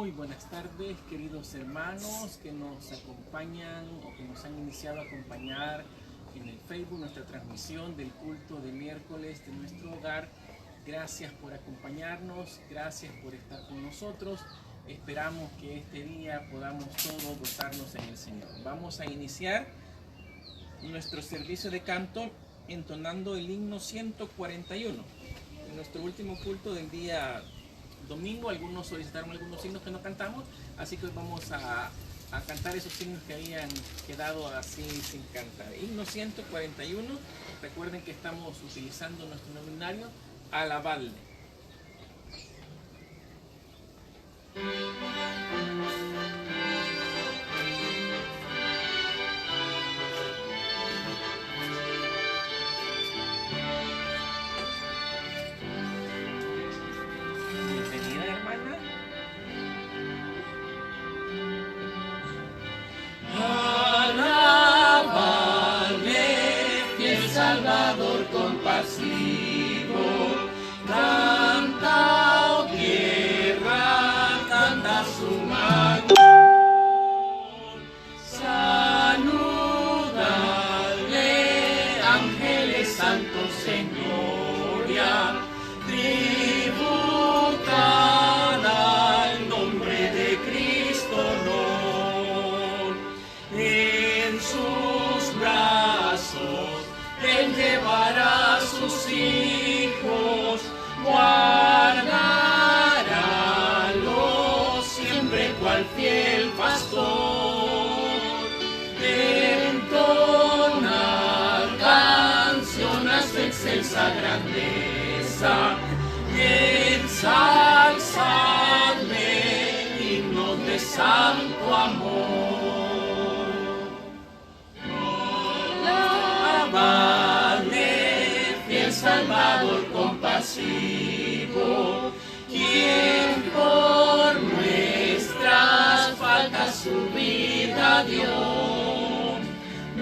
Muy buenas tardes, queridos hermanos que nos acompañan o que nos han iniciado a acompañar en el Facebook, nuestra transmisión del culto de miércoles de nuestro hogar. Gracias por acompañarnos, gracias por estar con nosotros. Esperamos que este día podamos todos gozarnos en el Señor. Vamos a iniciar nuestro servicio de canto entonando el himno 141. En nuestro último culto del día domingo, algunos solicitaron algunos himnos que no cantamos, así que hoy vamos a cantar esos himnos que habían quedado así sin cantar. Himno 141, recuerden que estamos utilizando nuestro nominario, Alabadle. Excelsa grandeza, ensalzadle, himno de santo amor. Alabadle, fiel Salvador compasivo, quien por nuestras faltas su vida dio,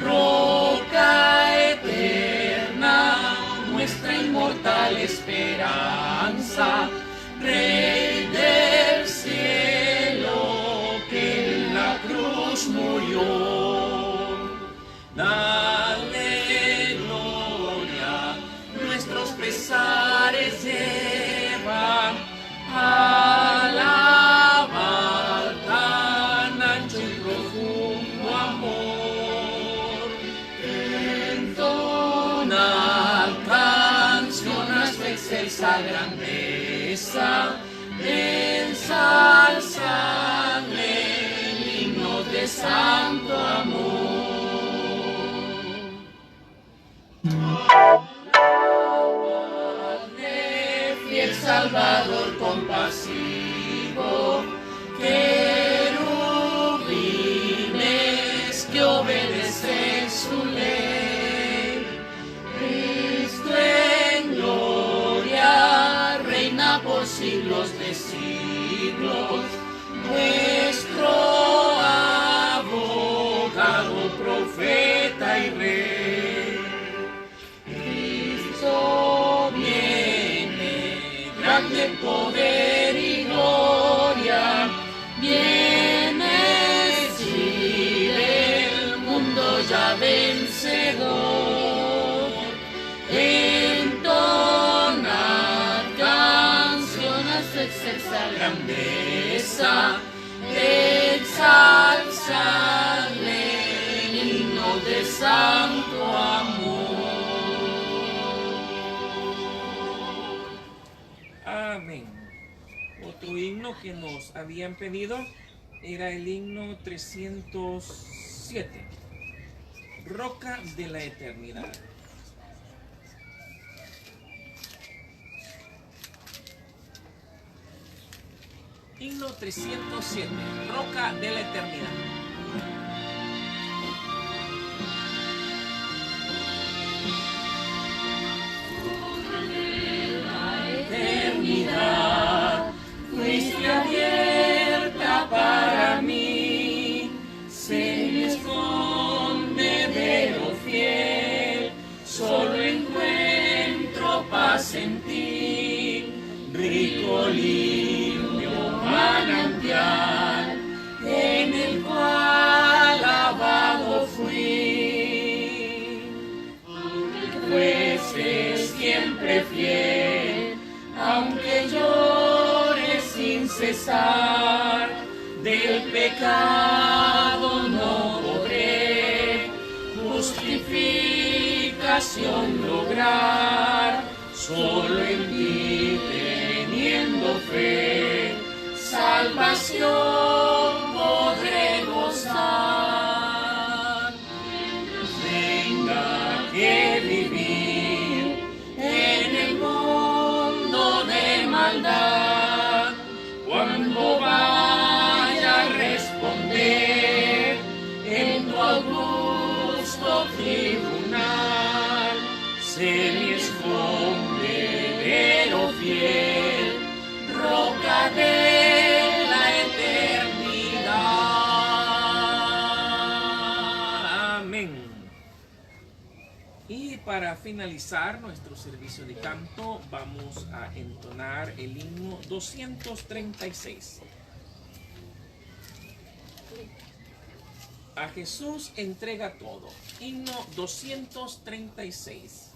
roca eterna, nuestra inmortal esperanza, Rey del cielo que en la cruz murió. Dale gloria, nuestros pesares lleva, alaba tan ancho y profundo amor, entona canciones de excelsa grandeza, ensalzadle, himno de santo amor. Alabadle, fiel Salvador compasivo, querubines que obedecen su ley, Cristo en gloria reina por siglos de siglos, nuestro abogado, profeta y rey. Cristo viene, grande en poder y gloria, viene sí del mundo ya vencedor. Entona canciones de excelsa grandeza, ensalzadle, himno de santo amor. Amén. Otro himno que nos habían pedido era el himno 307, Roca de la Eternidad. Himno 307, Roca de la Eternidad. Eternidad, fuiste abierta para mí, sé mi escondedero fiel, solo encuentro paz en ti, rico limpio manantial. cesar, del pecado no podré justificación lograr, solo en ti teniendo fe, salvación podré gozar. Tenga que vivir en el mundo de maldad, cuando vaya a responder en tu augusto tribunal, sé mi escondedero fiel, roca de la eternidad. Amén. Y para finalizar nuestro servicio de canto, vamos a entonar el himno 236. A Jesús entrega todo. Himno 236.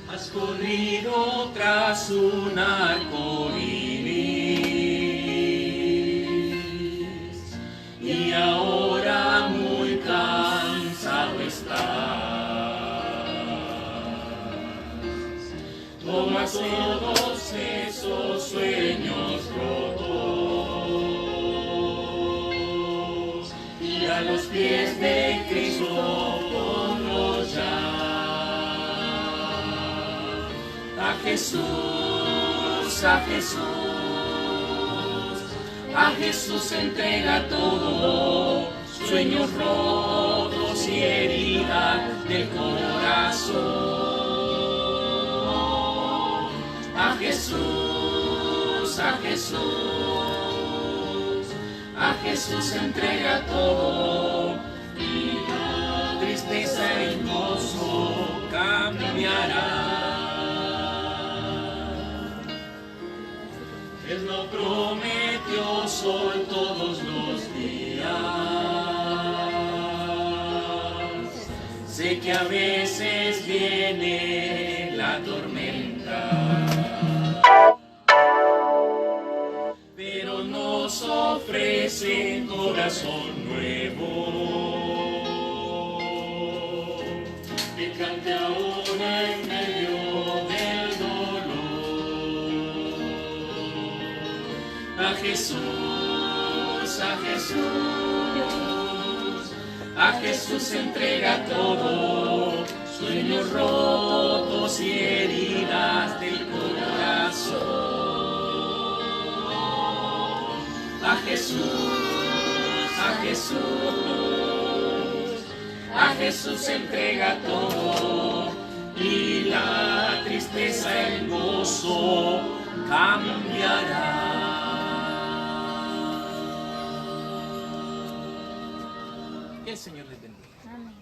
Has corrido tras un arco iris y ahora muy cansado estás. Toma todos esos sueños rotos y a los pies de Cristo ponlos ya. A Jesús, a Jesús, a Jesús entrega todo, sueños rotos y heridas del corazón. A Jesús, a Jesús, a Jesús entrega todo, y la tristeza en gozo cambiará. Él lo prometió sol todos los días. Sé que a veces viene la tormenta, pero nos ofrece un corazón nuevo que cante ahora en medio del dolor. A Jesús, a Jesús, a Jesús entrega todo, sueños rotos y heridas del corazón. A Jesús, a Jesús, a Jesús entrega todo, y la tristeza en gozo cambiará. Que el Señor les bendiga. Amén.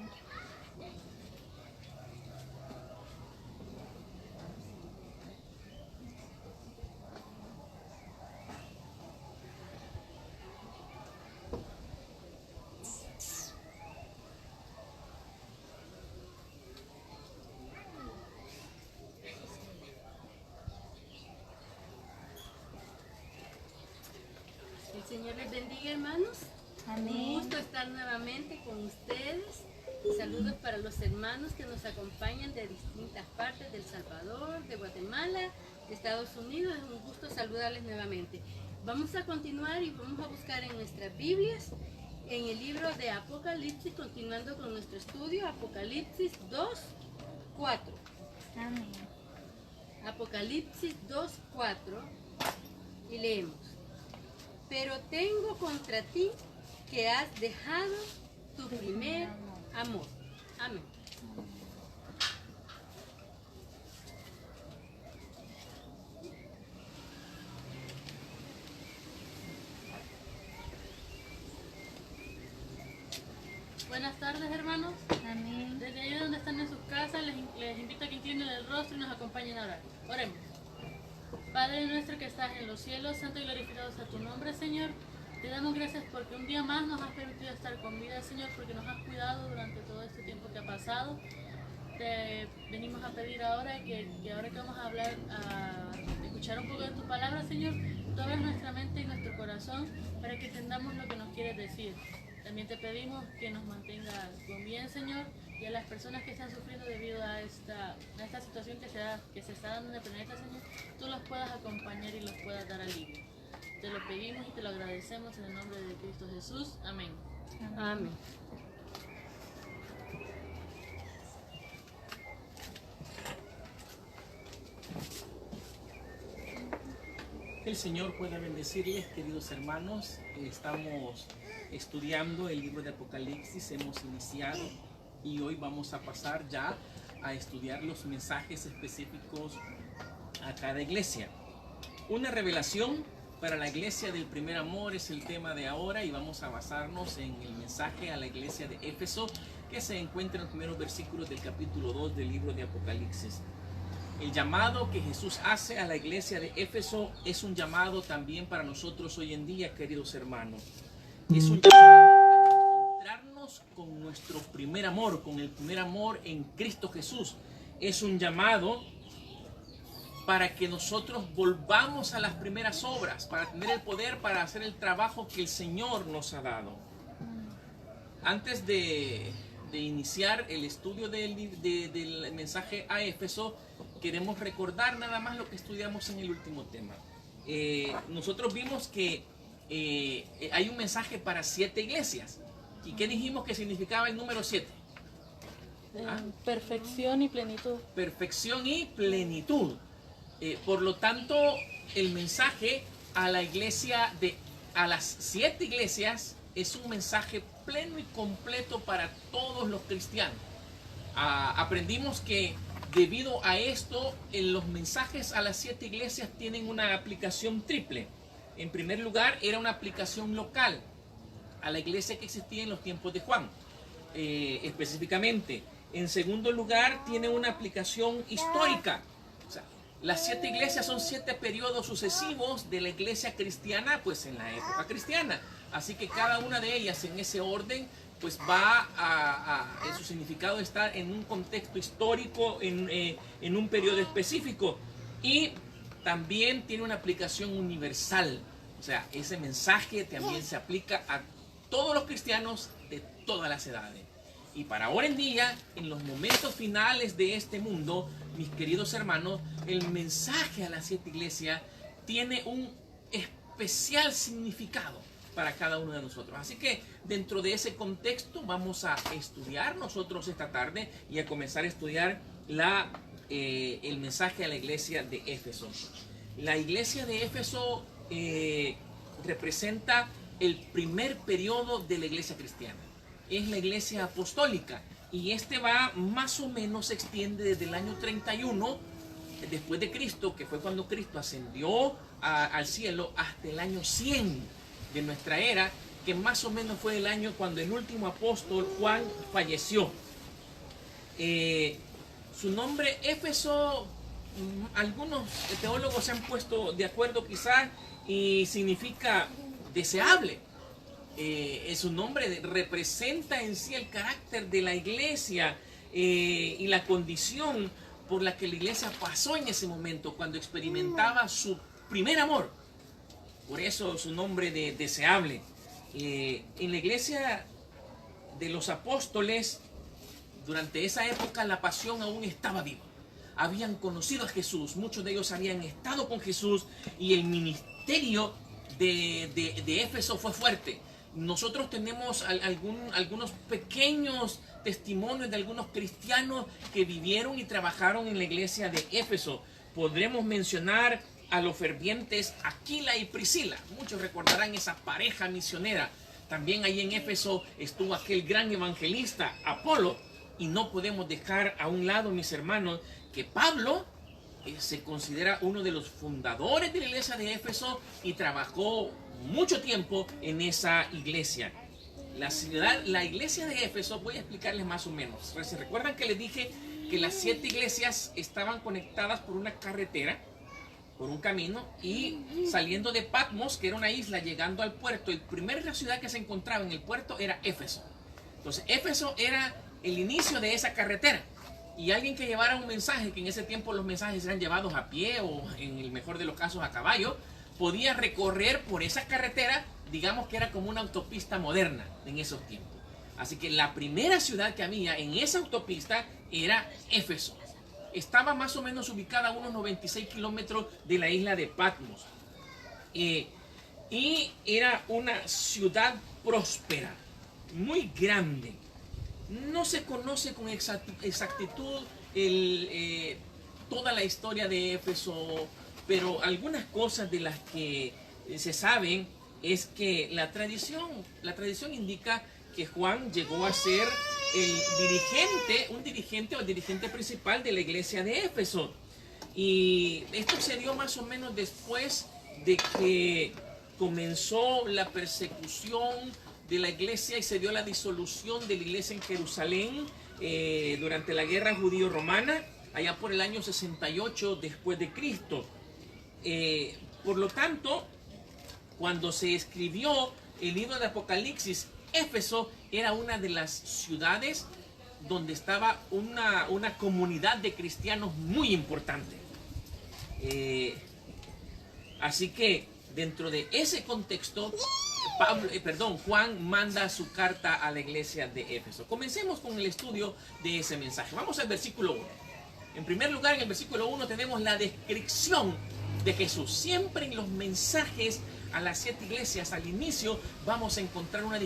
El Señor les bendiga, hermanos. Amén. Un gusto estar nuevamente con ustedes. Saludos para los hermanos que nos acompañan de distintas partes del Salvador, de Guatemala, de Estados Unidos. Es un gusto saludarles nuevamente. Vamos a continuar y vamos a buscar en nuestras Biblias, en el libro de Apocalipsis, continuando con nuestro estudio, Apocalipsis 2:4. Amén. Apocalipsis 2:4, y leemos: pero tengo contra ti que has dejado tu primer amor. Amén. Buenas tardes, hermanos. Amén. Desde ahí donde están en sus casas, les invito a que inclinen el rostro y nos acompañen a orar. Oremos. Padre nuestro que estás en los cielos, santo y glorificado sea tu nombre, Señor. Te damos gracias porque un día más nos has permitido estar con vida, Señor, porque nos has cuidado durante todo este tiempo que ha pasado. Te venimos a pedir ahora que ahora que vamos a hablar, a escuchar un poco de tu palabra, Señor, tú abras nuestra mente y nuestro corazón para que entendamos lo que nos quieres decir. También te pedimos que nos mantengas con bien, Señor, y a las personas que están sufriendo debido a esta situación que se está dando en el planeta, Señor, tú los puedas acompañar y los puedas dar alivio. Te lo pedimos y te lo agradecemos en el nombre de Cristo Jesús. Amén. Amén. El Señor pueda bendecirles, queridos hermanos. Estamos estudiando el libro de Apocalipsis, hemos iniciado y hoy vamos a pasar ya a estudiar los mensajes específicos a cada iglesia. Una revelación para la iglesia del primer amor es el tema de ahora y vamos a basarnos en el mensaje a la iglesia de Éfeso que se encuentra en los primeros versículos del capítulo 2 del libro de Apocalipsis. El llamado que Jesús hace a la iglesia de Éfeso es un llamado también para nosotros hoy en día, queridos hermanos. Es un llamado a encontrarnos con nuestro primer amor, con el primer amor en Cristo Jesús. Es un llamado para que nosotros volvamos a las primeras obras, para tener el poder para hacer el trabajo que el Señor nos ha dado. Antes de iniciar el estudio del mensaje a Éfeso, queremos recordar nada más lo que estudiamos en el último tema. Nosotros vimos que hay un mensaje para 7 iglesias. ¿Y qué dijimos que significaba el número 7? Perfección y plenitud. Perfección y plenitud. Por lo tanto, el mensaje a la iglesia a las 7 iglesias es un mensaje pleno y completo para todos los cristianos. Aprendimos que debido a esto, los mensajes a las 7 iglesias tienen una aplicación triple. En primer lugar, era una aplicación local a la iglesia que existía en los tiempos de Juan, específicamente. En segundo lugar, tiene una aplicación histórica. O sea, las 7 iglesias son 7 periodos sucesivos de la iglesia cristiana, pues en la época cristiana. Así que cada una de ellas en ese orden, pues en su significado está en un contexto histórico, en un periodo específico. Y también tiene una aplicación universal. O sea, ese mensaje también se aplica a todos los cristianos de todas las edades. Y para ahora en día, en los momentos finales de este mundo, mis queridos hermanos, el mensaje a las 7 iglesias tiene un especial significado para cada uno de nosotros. Así que dentro de ese contexto vamos a estudiar nosotros esta tarde y a comenzar a estudiar el mensaje a la iglesia de Éfeso. La iglesia de Éfeso representa el primer periodo de la iglesia cristiana. Es la iglesia apostólica y este va más o menos, se extiende desde el año 31 después de Cristo, que fue cuando Cristo ascendió al cielo, hasta el año 100 de nuestra era, que más o menos fue el año cuando el último apóstol Juan falleció. Su nombre Éfeso, algunos teólogos se han puesto de acuerdo quizás, y significa deseable. Su nombre representa en sí el carácter de la iglesia y la condición por la que la iglesia pasó en ese momento cuando experimentaba su primer amor. Por eso su nombre de deseable. En la iglesia de los apóstoles, durante esa época la pasión aún estaba viva. Habían conocido a Jesús, muchos de ellos habían estado con Jesús y el ministerio de Éfeso fue fuerte. Nosotros tenemos algunos pequeños testimonios de algunos cristianos que vivieron y trabajaron en la iglesia de Éfeso. Podremos mencionar a los fervientes Aquila y Priscila. Muchos recordarán esa pareja misionera. También ahí en Éfeso estuvo aquel gran evangelista Apolo. Y no podemos dejar a un lado, mis hermanos, que Pablo se considera uno de los fundadores de la iglesia de Éfeso y trabajó mucho tiempo en esa iglesia. La iglesia de Éfeso, voy a explicarles más o menos. ¿Se recuerdan que les dije que las 7 iglesias estaban conectadas por una carretera, por un camino, y saliendo de Patmos, que era una isla, llegando al puerto, la primera ciudad que se encontraba en el puerto era Éfeso. Entonces Éfeso era el inicio de esa carretera, y alguien que llevara un mensaje, que en ese tiempo los mensajes eran llevados a pie o en el mejor de los casos a caballo, podía recorrer por esa carretera, digamos que era como una autopista moderna en esos tiempos. Así que la primera ciudad que había en esa autopista era Éfeso. Estaba más o menos ubicada a unos 96 kilómetros de la isla de Patmos. Y era una ciudad próspera, muy grande. No se conoce con exactitud toda la historia de Éfeso, pero algunas cosas de las que se saben es que la tradición indica que Juan llegó a ser un dirigente principal de la iglesia de Éfeso. Y esto se dio más o menos después de que comenzó la persecución de la iglesia y se dio la disolución de la iglesia en Jerusalén durante la guerra judío-romana, allá por el año 68 después de Cristo. Por lo tanto, cuando se escribió el libro de Apocalipsis, Éfeso era una de las ciudades donde estaba una comunidad de cristianos muy importante. Así que dentro de ese contexto, Juan manda su carta a la iglesia de Éfeso. Comencemos con el estudio de ese mensaje. Vamos al versículo 1. En primer lugar, en el versículo 1 tenemos la descripción de Jesús. Siempre en los mensajes a las 7 iglesias, al inicio, vamos a encontrar una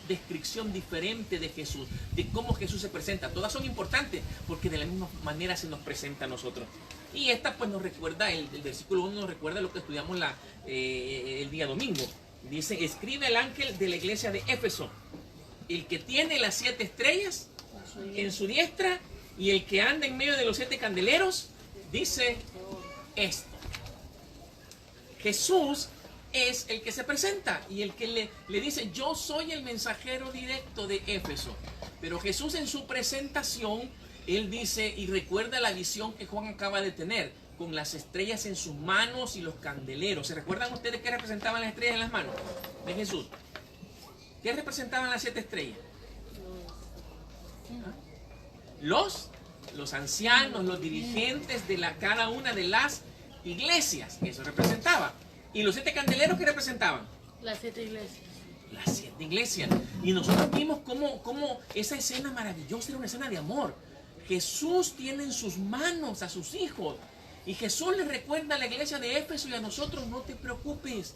descripción diferente de Jesús, de cómo Jesús se presenta. Todas son importantes porque de la misma manera se nos presenta a nosotros. Y esta pues nos recuerda, el versículo 1 nos recuerda lo que estudiamos el día domingo. Dice, escribe el ángel de la iglesia de Éfeso, el que tiene las 7 estrellas en su diestra y el que anda en medio de los 7 candeleros, dice esto. Jesús es el que se presenta y el que le dice, yo soy el mensajero directo de Éfeso. Pero Jesús en su presentación, él dice y recuerda la visión que Juan acaba de tener, con las estrellas en sus manos y los candeleros. ¿Se recuerdan ustedes qué representaban las estrellas en las manos de Jesús? ¿Qué representaban las 7 estrellas? Los ancianos, los dirigentes de cada una de las iglesias, eso representaba. ¿Y los 7 candeleros qué representaban? Las 7 iglesias. Las 7 iglesias. Y nosotros vimos cómo esa escena maravillosa era una escena de amor. Jesús tiene en sus manos a sus hijos. Y Jesús les recuerda a la iglesia de Éfeso y a nosotros, no te preocupes.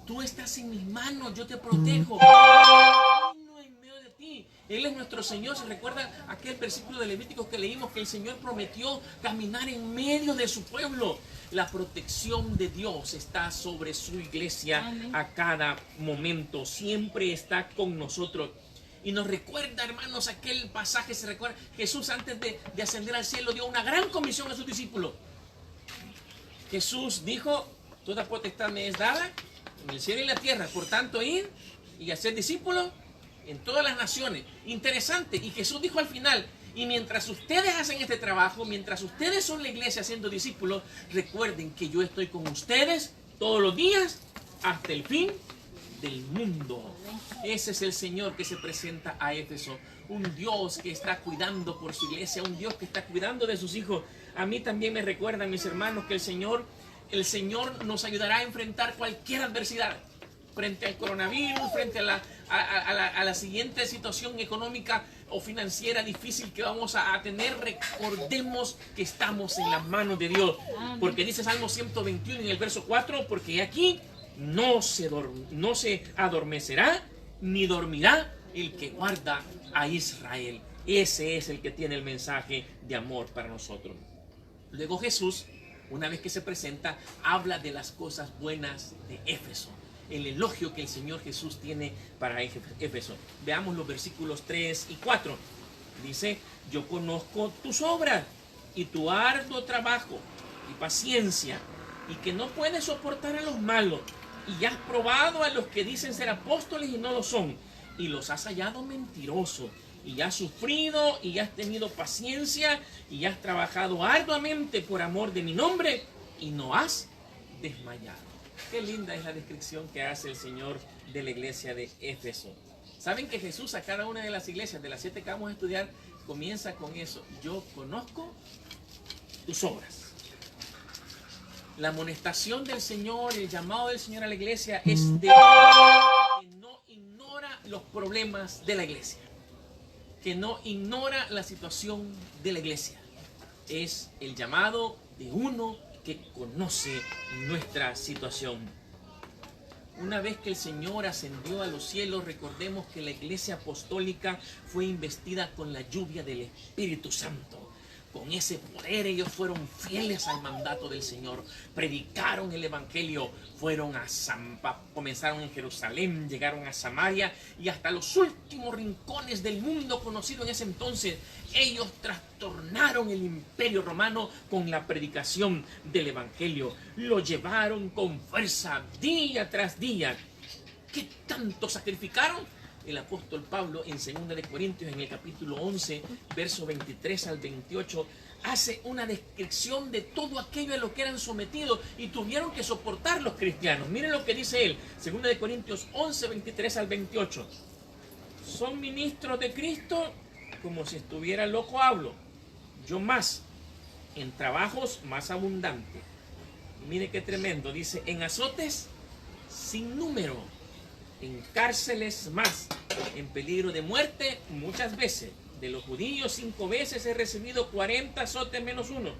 Tú estás en mis manos, yo te protejo. En medio de ti. Él es nuestro Señor. ¿Se recuerdan aquel versículo de Levítico que leímos? Que el Señor prometió caminar en medio de su pueblo. La protección de Dios está sobre su iglesia. Amén. A cada momento. Siempre está con nosotros. Y nos recuerda, hermanos, aquel pasaje. Se recuerda, Jesús antes de ascender al cielo dio una gran comisión a sus discípulos. Jesús dijo, toda potestad me es dada en el cielo y en la tierra. Por tanto, ir y hacer discípulos en todas las naciones. Interesante. Y Jesús dijo al final, y mientras ustedes hacen este trabajo, mientras ustedes son la iglesia haciendo discípulos, recuerden que yo estoy con ustedes todos los días hasta el fin del mundo. Ese es el Señor que se presenta a Éfeso. Un Dios que está cuidando por su iglesia, un Dios que está cuidando de sus hijos. A mí también me recuerdan, mis hermanos, que el Señor nos ayudará a enfrentar cualquier adversidad. Frente al coronavirus, frente a la siguiente situación económica o financiera difícil que vamos a tener, recordemos que estamos en las manos de Dios. Porque dice Salmo 121 en el verso 4, porque aquí no se adormecerá ni dormirá el que guarda a Israel. Ese es el que tiene el mensaje de amor para nosotros. Luego Jesús, una vez que se presenta, habla de las cosas buenas de Éfeso. El elogio que el Señor Jesús tiene para Éfeso. Veamos los versículos 3 y 4. Dice, yo conozco tus obras y tu arduo trabajo y paciencia, y que no puedes soportar a los malos, y ya has probado a los que dicen ser apóstoles y no lo son, y los has hallado mentirosos, y has sufrido y has tenido paciencia y has trabajado arduamente por amor de mi nombre y no has desmayado. Qué linda es la descripción que hace el Señor de la iglesia de Éfeso. Saben que Jesús a cada una de las iglesias, de las 7 que vamos a estudiar, comienza con eso: yo conozco tus obras. La amonestación del Señor, el llamado del Señor a la iglesia es de que no ignora los problemas de la iglesia, que no ignora la situación de la iglesia. Es el llamado de uno que conoce nuestra situación. Una vez que el Señor ascendió a los cielos, recordemos que la iglesia apostólica fue investida con la lluvia del Espíritu Santo. Con ese poder ellos fueron fieles al mandato del Señor, predicaron el Evangelio, comenzaron en Jerusalén, llegaron a Samaria y hasta los últimos rincones del mundo conocido en ese entonces. Ellos trastornaron el imperio romano con la predicación del Evangelio. Lo llevaron con fuerza día tras día. ¿Qué tanto sacrificaron? El apóstol Pablo en 2 de Corintios, en el capítulo 11, verso 23 al 28, hace una descripción de todo aquello a lo que eran sometidos y tuvieron que soportar los cristianos. Miren lo que dice él, 2 de Corintios 11, 23 al 28. Son ministros de Cristo, como si estuviera loco hablo. Yo más, en trabajos más abundantes. Mire qué tremendo, dice, en azotes sin número, en cárceles más, en peligro de muerte muchas veces. De los judíos 5 veces he recibido 40 azotes menos 1.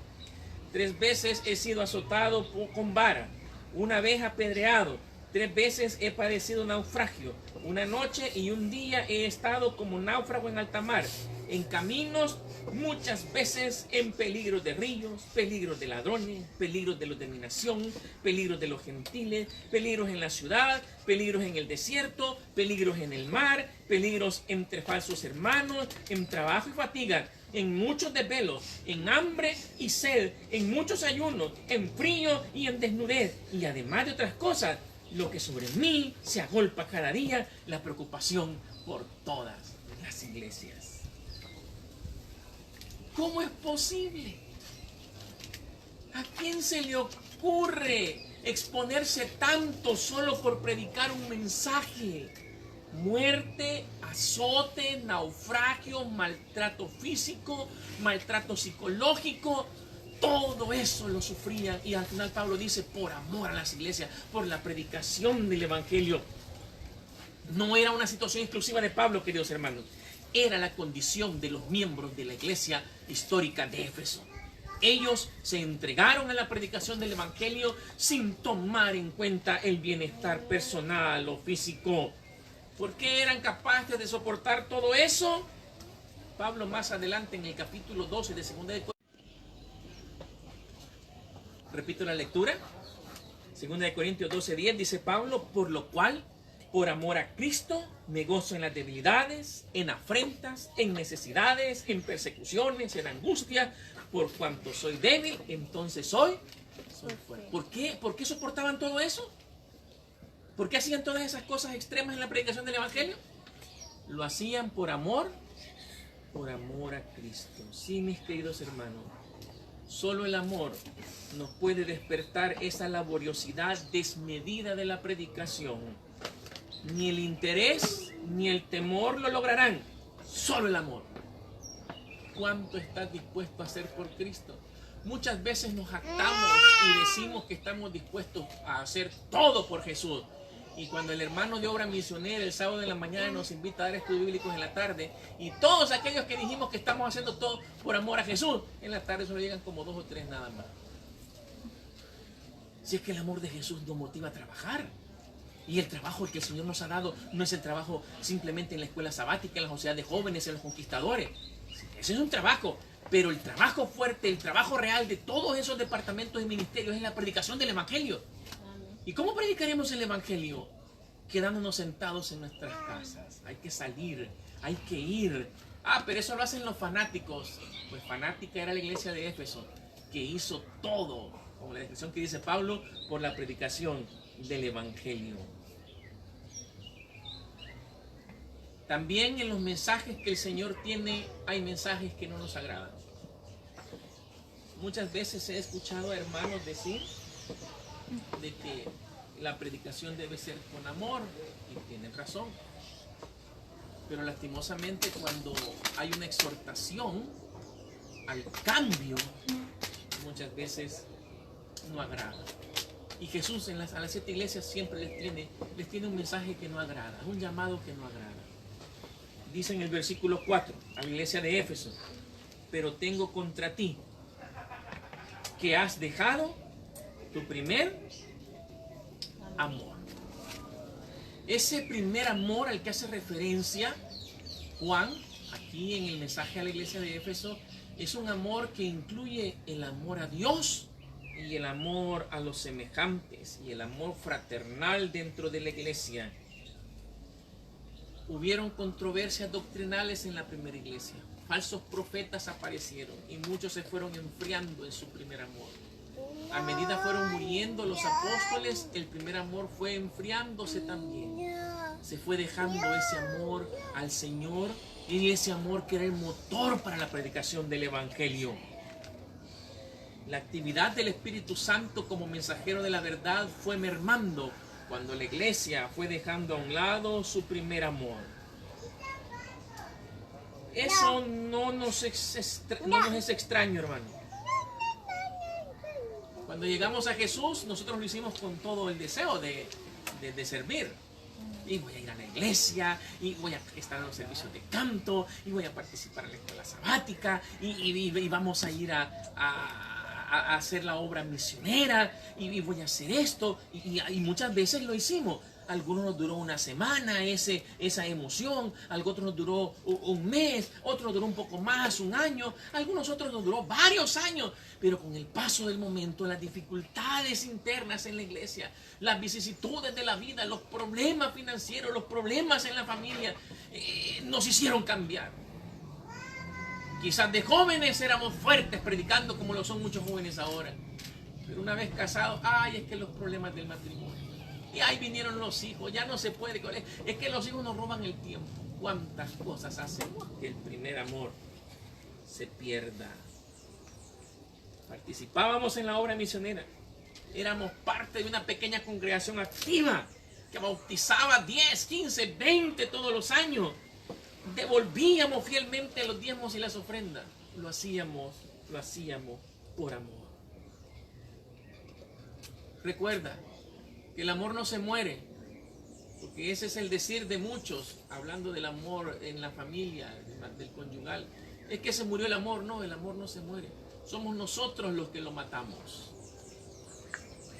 3 veces he sido azotado con vara, 1 vez apedreado, 3 veces he padecido naufragio, 1 noche y 1 día he estado como náufrago en alta mar, en caminos muchas veces, en peligros de ríos, peligros de ladrones, peligros de la dominación, peligros de los gentiles, peligros en la ciudad, peligros en el desierto, peligros en el mar, peligros entre falsos hermanos, en trabajo y fatiga, en muchos desvelos, en hambre y sed, en muchos ayunos, en frío y en desnudez, y además de otras cosas, lo que sobre mí se agolpa cada día, la preocupación por todas las iglesias. ¿Cómo es posible? ¿A quién se le ocurre exponerse tanto solo por predicar un mensaje? Muerte, azote, naufragio, maltrato físico, maltrato psicológico, todo eso lo sufrían. Y al final Pablo dice, por amor a las iglesias, por la predicación del Evangelio. No era una situación exclusiva de Pablo, queridos hermanos. Era la condición de los miembros de la iglesia histórica de Éfeso. Ellos se entregaron a la predicación del Evangelio sin tomar en cuenta el bienestar personal o físico. ¿Por qué eran capaces de soportar todo eso? Pablo más adelante en el capítulo 12 de 2 de Corintios. Repito la lectura. 2 de Corintios 12:10 dice Pablo, por lo cual, por amor a Cristo, me gozo en las debilidades, en afrentas, en necesidades, en persecuciones, en angustia, por cuanto soy débil, entonces soy fuerte. ¿Por qué soportaban todo eso? ¿Por qué hacían todas esas cosas extremas en la predicación del Evangelio? Lo hacían por amor a Cristo. Sí, mis queridos hermanos, solo el amor nos puede despertar esa laboriosidad desmedida de la predicación. Ni el interés ni el temor lo lograrán, solo el amor. ¿Cuánto estás dispuesto a hacer por Cristo? Muchas veces nos jactamos y decimos que estamos dispuestos a hacer todo por Jesús. Y cuando el hermano de obra misionera el sábado de la mañana nos invita a dar estudios bíblicos en la tarde, y todos aquellos que dijimos que estamos haciendo todo por amor a Jesús, en la tarde solo llegan como 2 o 3 nada más. Si es que el amor de Jesús nos motiva a trabajar. Y el trabajo que el Señor nos ha dado no es el trabajo simplemente en la escuela sabática, en la sociedad de jóvenes, en los conquistadores. Ese es un trabajo, pero el trabajo fuerte, el trabajo real de todos esos departamentos y ministerios es la predicación del Evangelio. ¿Y cómo predicaremos el Evangelio? Quedándonos sentados en nuestras casas. Hay que salir, hay que ir. Pero eso lo hacen los fanáticos. Pues fanática era la iglesia de Éfeso, que hizo todo, como la descripción que dice Pablo, por la predicación del Evangelio. También en los mensajes que el Señor tiene hay mensajes que no nos agradan. Muchas veces he escuchado a hermanos decir de que la predicación debe ser con amor, y tienen razón. Pero lastimosamente cuando hay una exhortación al cambio, muchas veces no agrada. Y Jesús a las 7 iglesias siempre les tiene un mensaje que no agrada, un llamado que no agrada. Dice en el versículo 4 a la iglesia de Éfeso: pero tengo contra ti que has dejado tu primer amor. Ese primer amor al que hace referencia Juan aquí en el mensaje a la iglesia de Éfeso es un amor que incluye el amor a Dios y el amor a los semejantes y el amor fraternal dentro de la iglesia. Hubieron controversias doctrinales en la primera iglesia. Falsos profetas aparecieron y muchos se fueron enfriando en su primer amor. A medida fueron muriendo los apóstoles, el primer amor fue enfriándose también. Se fue dejando ese amor al Señor y ese amor que era el motor para la predicación del Evangelio. La actividad del Espíritu Santo como mensajero de la verdad fue mermando cuando la iglesia fue dejando a un lado su primer amor. Eso no nos es extraño, hermano. Cuando llegamos a Jesús, nosotros lo hicimos con todo el deseo de servir. Y voy a ir a la iglesia, y voy a estar en los servicios de canto, y voy a participar en la escuela sabática, y vamos a ir a hacer la obra misionera, y voy a hacer esto, y muchas veces lo hicimos. Algunos nos duró una semana esa emoción, a otros nos duró un mes, otros nos duró un poco más, un año, algunos otros nos duró varios años, pero con el paso del momento, las dificultades internas en la iglesia, las vicisitudes de la vida, los problemas financieros, los problemas en la familia, nos hicieron cambiar. Quizás de jóvenes éramos fuertes predicando como lo son muchos jóvenes ahora, pero una vez casados, es que los problemas del matrimonio. Y ahí vinieron los hijos, ya no se puede. Es que los hijos nos roban el tiempo. ¿Cuántas cosas hacen que el primer amor se pierda? Participábamos en la obra misionera. Éramos parte de una pequeña congregación activa que bautizaba 10, 15, 20 todos los años. Devolvíamos fielmente los diezmos y las ofrendas. Lo hacíamos por amor. Recuerda que el amor no se muere, porque ese es el decir de muchos, hablando del amor en la familia, del conyugal. Es que se murió el amor. No, el amor no se muere. Somos nosotros los que lo matamos.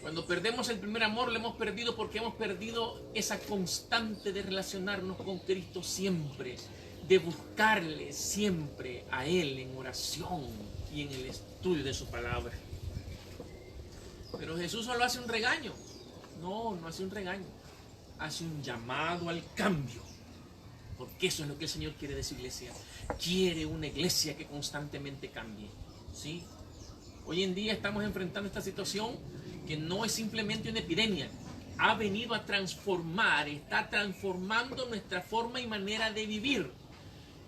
Cuando perdemos el primer amor, lo hemos perdido porque hemos perdido esa constante de relacionarnos con Cristo siempre, de buscarle siempre a Él en oración y en el estudio de su palabra. Pero Jesús solo hace un regaño. No hace un regaño, hace un llamado al cambio, porque eso es lo que el Señor quiere de su iglesia. Quiere una iglesia que constantemente cambie, ¿sí? Hoy en día estamos enfrentando esta situación que no es simplemente una epidemia, ha venido a transformar, está transformando nuestra forma y manera de vivir,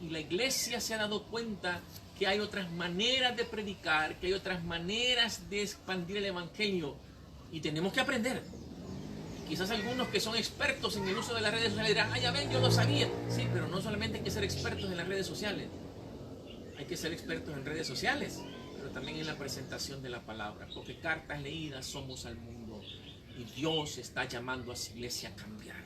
y la iglesia se ha dado cuenta que hay otras maneras de predicar, que hay otras maneras de expandir el Evangelio, y tenemos que aprender. Quizás algunos que son expertos en el uso de las redes sociales dirán: ya ven, yo lo sabía. Sí, pero no solamente hay que ser expertos en las redes sociales. Hay que ser expertos en redes sociales, pero también en la presentación de la palabra. Porque cartas leídas somos al mundo. Y Dios está llamando a su iglesia a cambiar.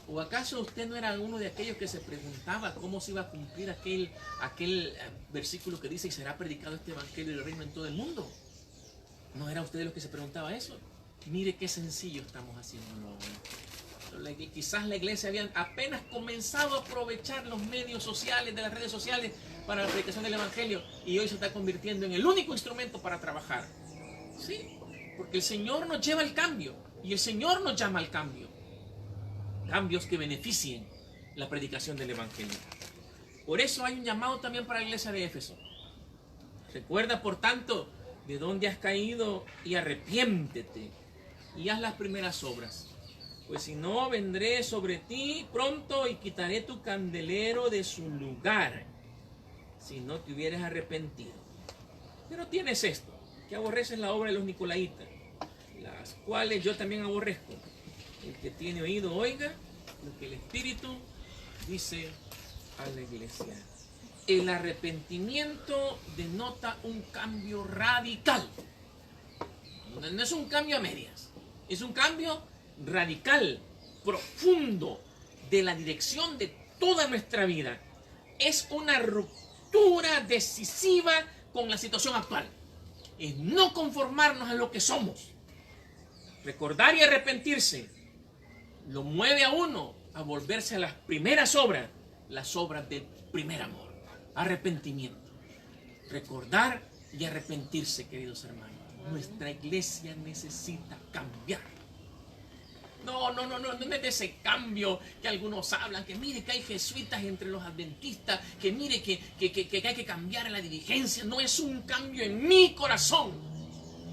¿O acaso usted no era uno de aquellos que se preguntaba cómo se iba a cumplir aquel versículo que dice: y será predicado este evangelio del reino en todo el mundo? ¿No era usted de los que se preguntaba eso? Mire qué sencillo estamos haciéndolo ahora. Quizás la iglesia había apenas comenzado a aprovechar los medios sociales, de las redes sociales, para la predicación del evangelio, y hoy se está convirtiendo en el único instrumento para trabajar. Sí, porque el Señor nos lleva al cambio, y el Señor nos llama al cambio. Cambios que beneficien la predicación del evangelio. Por eso hay un llamado también para la iglesia de Éfeso. Recuerda, por tanto, de dónde has caído y arrepiéntete y haz las primeras obras. pues si no, vendré sobre ti pronto y quitaré tu candelero de su lugar, si no te hubieras arrepentido. Pero tienes esto, que aborreces la obra de los nicolaítas, las cuales yo también aborrezco. El que tiene oído, oiga lo que el Espíritu dice a la iglesia. El arrepentimiento denota un cambio radical. No es un cambio a medias, es un cambio radical, profundo, de la dirección de toda nuestra vida. Es una ruptura decisiva con la situación actual. Es no conformarnos a lo que somos. Recordar y arrepentirse lo mueve a uno a volverse a las primeras obras, las obras del primer amor. Arrepentimiento. Recordar y arrepentirse, queridos hermanos. Nuestra iglesia necesita cambiar. No es de ese cambio que algunos hablan, que mire que hay jesuitas entre los adventistas, que mire que hay que cambiar la dirigencia. No, es un cambio en mi corazón,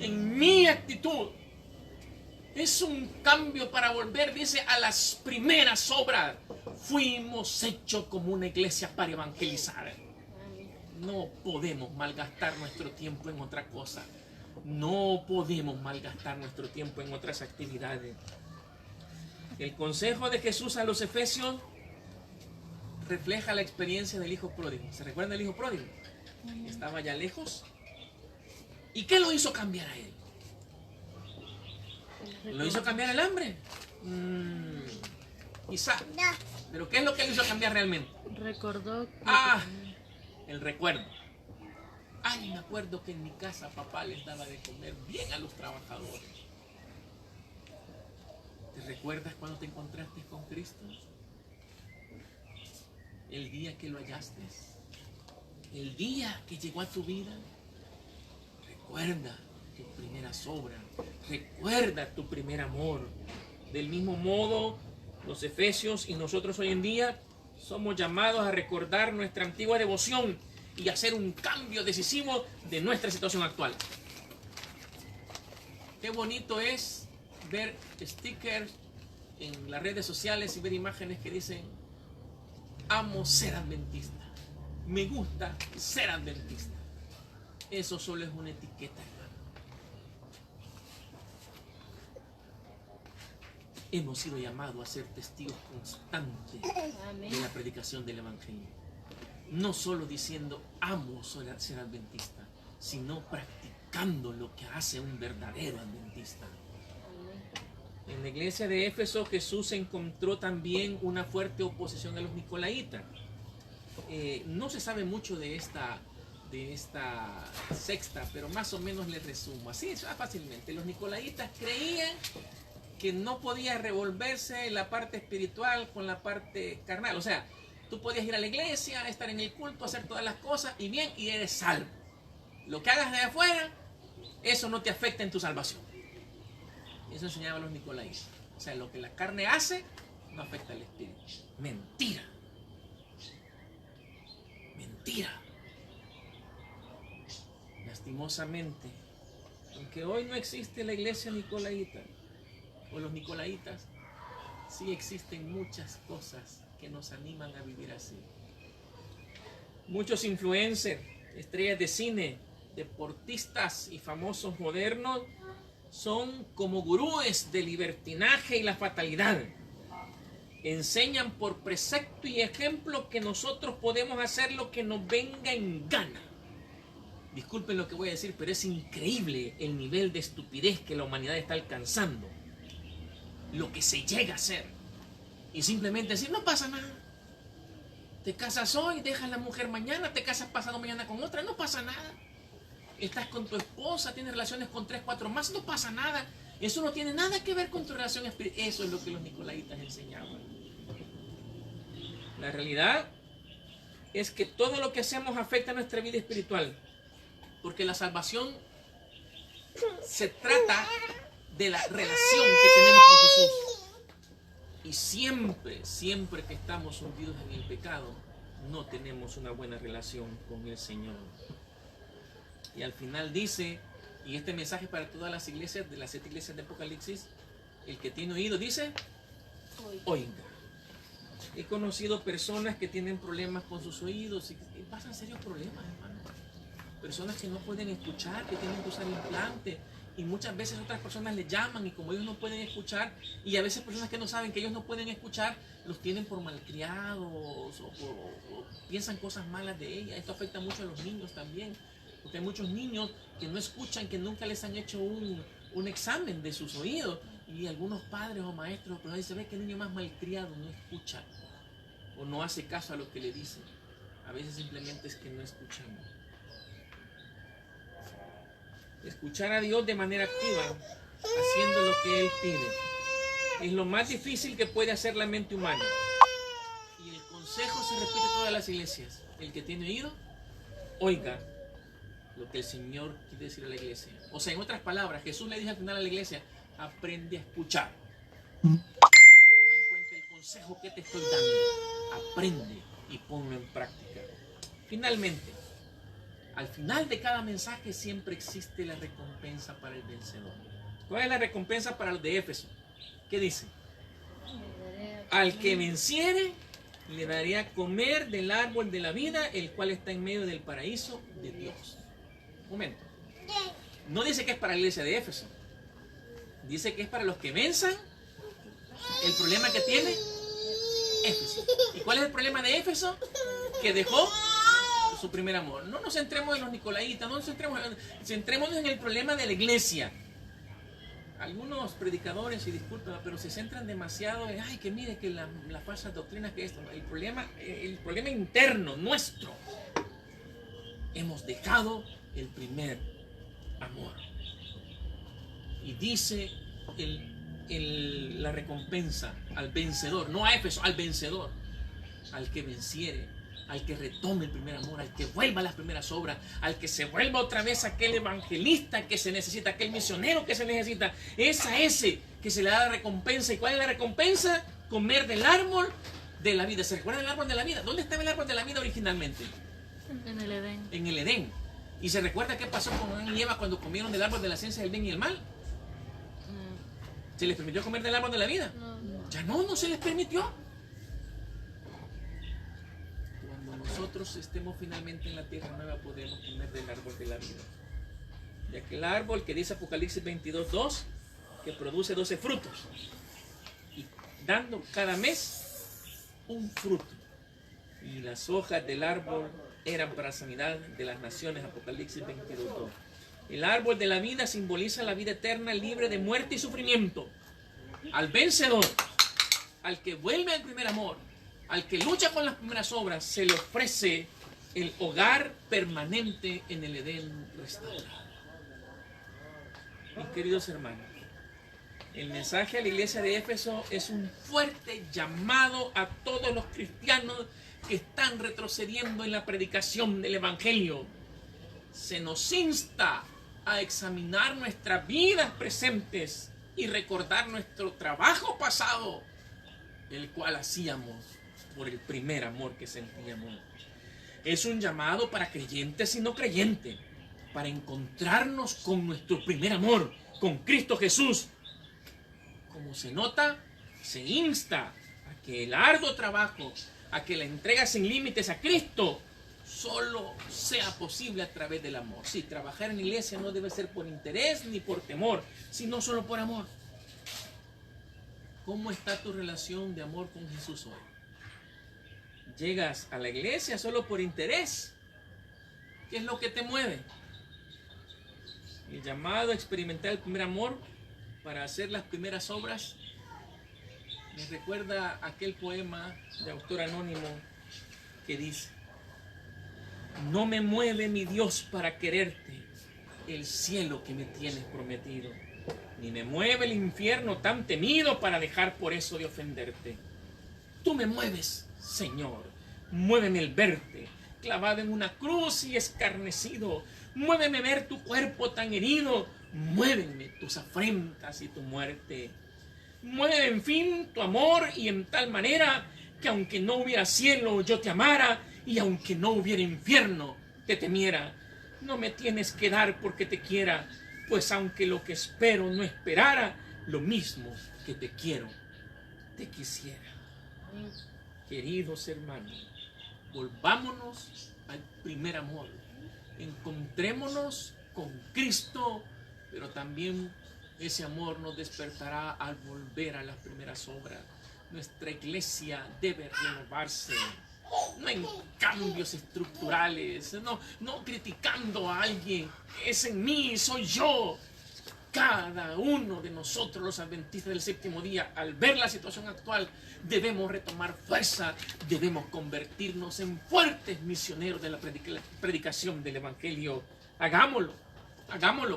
en mi actitud. Es un cambio para volver, dice, a las primeras obras. Fuimos hechos como una iglesia para evangelizar. No podemos malgastar nuestro tiempo en otra cosa. No podemos malgastar nuestro tiempo en otras actividades. El consejo de Jesús a los efesios refleja la experiencia del hijo pródigo. ¿Se recuerdan del hijo pródigo? Estaba ya lejos. ¿Y qué lo hizo cambiar a él? ¿Lo hizo cambiar el hambre? Quizá. ¿Pero qué es lo que le hizo cambiar realmente? Recordó. El recuerdo. Me acuerdo que en mi casa papá les daba de comer bien a los trabajadores. ¿Te recuerdas cuando te encontraste con Cristo? El día que lo hallaste. El día que llegó a tu vida. Recuerda tus primeras obras. Recuerda tu primer amor. Del mismo modo, los efesios y nosotros hoy en día somos llamados a recordar nuestra antigua devoción y hacer un cambio decisivo de nuestra situación actual. Qué bonito es ver stickers en las redes sociales y ver imágenes que dicen: amo ser adventista, me gusta ser adventista. Eso solo es una etiqueta, hermano. Hemos sido llamados a ser testigos constantes de la predicación del Evangelio. No solo diciendo amo ser adventista, sino practicando lo que hace un verdadero adventista. En la iglesia de Éfeso, Jesús encontró también una fuerte oposición a los nicolaítas. No se sabe mucho de esta secta, pero más o menos les resumo. Así es, fácilmente. Los nicolaítas creían que no podía revolverse la parte espiritual con la parte carnal. O sea, tú podías ir a la iglesia, estar en el culto, hacer todas las cosas y bien, y eres salvo. Lo que hagas de afuera, eso no te afecta en tu salvación. Eso enseñaban los nicolaítas. O sea, lo que la carne hace, no afecta al espíritu. Mentira. Mentira. Lastimosamente, aunque hoy no existe la iglesia nicolaíta o los nicolaítas, sí existen muchas cosas que nos animan a vivir así. Muchos influencers, estrellas de cine, deportistas y famosos modernos son como gurúes del libertinaje y la fatalidad. Enseñan por precepto y ejemplo que nosotros podemos hacer lo que nos venga en gana. Disculpen lo que voy a decir, pero es increíble el nivel de estupidez que la humanidad está alcanzando. Lo que se llega a hacer. Y simplemente decir, no pasa nada. Te casas hoy, dejas a la mujer mañana, te casas pasado mañana con otra, no pasa nada. Estás con tu esposa, tienes relaciones con 3, 4 más, no pasa nada. Eso no tiene nada que ver con tu relación espiritual. Eso es lo que los nicolaítas enseñaban. La realidad es que todo lo que hacemos afecta a nuestra vida espiritual. Porque la salvación se trata de la relación que tenemos con Jesús. Y siempre que estamos hundidos en el pecado, no tenemos una buena relación con el Señor. Y al final dice, y este mensaje para todas las iglesias, de las 7 iglesias de Apocalipsis, el que tiene oído dice, oiga. He conocido personas que tienen problemas con sus oídos y pasan serios problemas, hermano. Personas que no pueden escuchar, que tienen que usar implante. Y muchas veces otras personas les llaman y como ellos no pueden escuchar, y a veces personas que no saben que ellos no pueden escuchar, los tienen por malcriados o piensan cosas malas de ellas. Esto afecta mucho a los niños también, porque hay muchos niños que no escuchan, que nunca les han hecho un examen de sus oídos, y algunos padres o maestros pero dicen, ve que el niño más malcriado no escucha o no hace caso a lo que le dicen. A veces simplemente es que no escuchamos. Escuchar a Dios de manera activa, haciendo lo que Él pide, es lo más difícil que puede hacer la mente humana. Y el consejo se repite en todas las iglesias. El que tiene oído, oiga lo que el Señor quiere decir a la iglesia. O sea, en otras palabras, Jesús le dijo al final a la iglesia, aprende a escuchar. Toma en cuenta el consejo que te estoy dando. Aprende y ponlo en práctica. Finalmente, al final de cada mensaje siempre existe la recompensa para el vencedor. ¿Cuál es la recompensa para los de Éfeso? ¿Qué dice? Al que venciere, le daré a comer del árbol de la vida, el cual está en medio del paraíso de Dios. Un momento. No dice que es para la iglesia de Éfeso. Dice que es para los que venzan el problema que tiene Éfeso. ¿Y cuál es el problema de Éfeso? Que dejó su primer amor. No nos centremos en los nicolaitas, no nos centremos en el problema de la iglesia. Algunos predicadores, y disculpen, pero se centran demasiado en, ay, que mire que la falsa doctrina que esto. El problema interno nuestro. Hemos dejado el primer amor. Y dice la recompensa al vencedor, no a Éfeso, al vencedor, al que venciere, al que retome el primer amor, al que vuelva a las primeras obras, al que se vuelva otra vez aquel evangelista que se necesita, aquel misionero que se necesita. Es a ese que se le da la recompensa. ¿Y cuál es la recompensa? Comer del árbol de la vida. ¿Se recuerda del árbol de la vida? ¿Dónde estaba el árbol de la vida originalmente? En el Edén. En el Edén. ¿Y se recuerda qué pasó con Adán y Eva cuando comieron del árbol de la ciencia del bien y el mal? ¿Se les permitió comer del árbol de la vida? Ya no se les permitió. Nosotros estemos finalmente en la tierra nueva, podemos comer del árbol de la vida. De aquel árbol que dice Apocalipsis 22:2, que produce 12 frutos. Y dando cada mes un fruto. Y las hojas del árbol eran para sanidad de las naciones, Apocalipsis 22:2. El árbol de la vida simboliza la vida eterna, libre de muerte y sufrimiento. Al vencedor, al que vuelve al primer amor, al que lucha con las primeras obras, se le ofrece el hogar permanente en el Edén restaurado. Mis queridos hermanos, el mensaje a la iglesia de Éfeso es un fuerte llamado a todos los cristianos que están retrocediendo en la predicación del Evangelio. Se nos insta a examinar nuestras vidas presentes y recordar nuestro trabajo pasado, el cual hacíamos por el primer amor que sentíamos. Es un llamado para creyentes y no creyentes, para encontrarnos con nuestro primer amor, con Cristo Jesús. Como se nota, se insta a que el arduo trabajo, a que la entrega sin límites a Cristo, solo sea posible a través del amor. Sí, trabajar en la iglesia no debe ser por interés ni por temor, sino solo por amor. ¿Cómo está tu relación de amor con Jesús hoy? ¿Llegas a la iglesia solo por interés? ¿Qué es lo que te mueve? El llamado a experimentar el primer amor para hacer las primeras obras me recuerda aquel poema de autor anónimo que dice: no me mueve mi Dios para quererte el cielo que me tienes prometido, ni me mueve el infierno tan temido para dejar por eso de ofenderte. Tú me mueves, Señor, muéveme el verte clavado en una cruz y escarnecido, muéveme ver tu cuerpo tan herido, muéveme tus afrentas y tu muerte, muéveme en fin tu amor y en tal manera que aunque no hubiera cielo yo te amara y aunque no hubiera infierno te temiera. No me tienes que dar porque te quiera, pues aunque lo que espero no esperara, lo mismo que te quiero realmente quisiera, queridos hermanos, volvámonos al primer amor. Encontrémonos con Cristo, pero también ese amor nos despertará al volver a las primeras obras. Nuestra iglesia debe renovarse, no en cambios estructurales, no criticando a alguien. Es en mí, soy yo. Cada uno de nosotros, los adventistas del séptimo día, al ver la situación actual, debemos retomar fuerza, debemos convertirnos en fuertes misioneros de la predicación del Evangelio. Hagámoslo,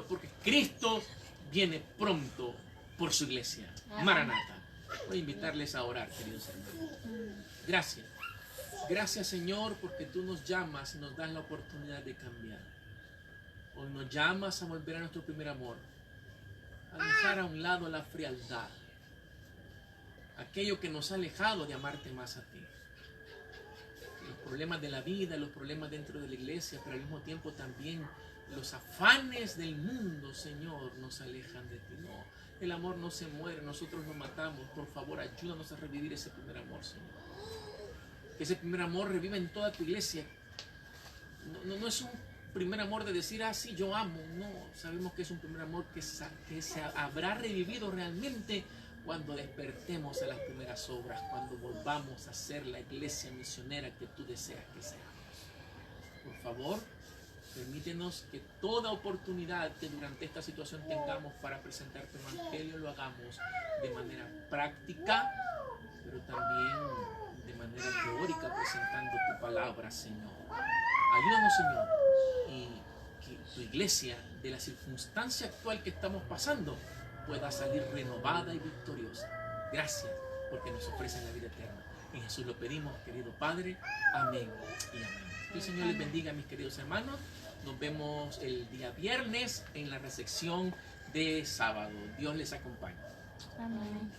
porque Cristo viene pronto por su iglesia. Maranata. Voy a invitarles a orar, queridos hermanos. Gracias. Gracias, Señor, porque tú nos llamas y nos das la oportunidad de cambiar. Hoy nos llamas a volver a nuestro primer amor, a dejar a un lado la frialdad, aquello que nos ha alejado de amarte más a ti. Los problemas de la vida, los problemas dentro de la iglesia, pero al mismo tiempo también los afanes del mundo, Señor, nos alejan de ti. No, el amor no se muere, nosotros nos matamos. Por favor, ayúdanos a revivir ese primer amor, Señor. Que ese primer amor reviva en toda tu iglesia. No es un primer amor de decir, ah, sí, yo amo. No, sabemos que es un primer amor que se habrá revivido realmente cuando despertemos a las primeras obras, cuando volvamos a ser la iglesia misionera que tú deseas que seamos. Por favor, permítenos que toda oportunidad que durante esta situación tengamos para presentar tu evangelio lo hagamos de manera práctica, pero también de manera teórica, presentando tu palabra, Señor. Ayúdanos, Señor, y que tu iglesia, de la circunstancia actual que estamos pasando, pueda salir renovada y victoriosa. Gracias, porque nos ofrecen la vida eterna. En Jesús lo pedimos, querido Padre. amén y amén. Que el Señor les bendiga, mis queridos hermanos. Nos vemos el día viernes en la recepción de sábado. Dios les acompañe. Amén.